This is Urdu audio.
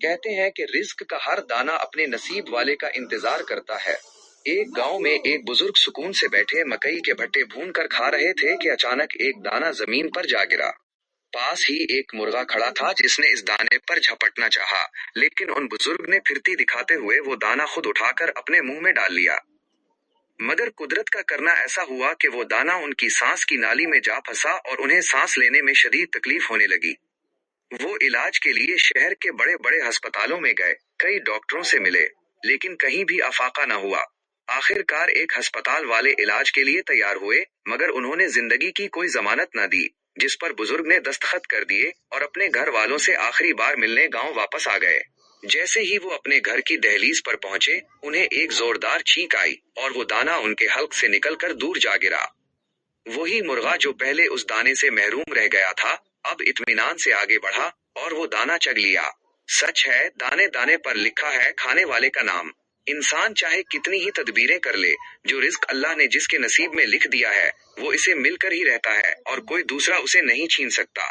کہتے ہیں کہ رزق کا ہر دانہ اپنے نصیب والے کا انتظار کرتا ہے۔ ایک گاؤں میں ایک بزرگ سکون سے بیٹھے مکئی کے بھٹے بھون کر کھا رہے تھے کہ اچانک ایک دانہ زمین پر جا گرا۔ پاس ہی ایک مرغا کھڑا تھا جس نے اس دانے پر جھپٹنا چاہا، لیکن ان بزرگ نے پھرتی دکھاتے ہوئے وہ دانہ خود اٹھا کر اپنے منہ میں ڈال لیا۔ مگر قدرت کا کرنا ایسا ہوا کہ وہ دانہ ان کی سانس کی نالی میں جا پھنسا اور انہیں سانس لینے میں شدید تکلیف ہونے لگی۔ وہ علاج کے لیے شہر کے بڑے بڑے ہسپتالوں میں گئے، کئی ڈاکٹروں سے ملے، لیکن کہیں بھی افاقہ نہ ہوا۔ آخر کار ایک ہسپتال والے علاج کے لیے تیار ہوئے، مگر انہوں نے زندگی کی کوئی ضمانت نہ دی، جس پر بزرگ نے دستخط کر دیے اور اپنے گھر والوں سے آخری بار ملنے گاؤں واپس آ گئے۔ جیسے ہی وہ اپنے گھر کی دہلیز پر پہنچے، انہیں ایک زوردار چھینک آئی اور وہ دانہ ان کے حلق سے نکل کر دور جا گرا۔ وہی مرغا جو پہلے اس دانے سے محروم رہ گیا تھا، اب اطمینان سے آگے بڑھا اور وہ دانہ چگ لیا۔ سچ ہے، دانے دانے پر لکھا ہے کھانے والے کا نام۔ انسان چاہے کتنی ہی تدبیریں کر لے، جو رزق اللہ نے جس کے نصیب میں لکھ دیا ہے، وہ اسے مل کر ہی رہتا ہے اور کوئی دوسرا اسے نہیں چھین سکتا۔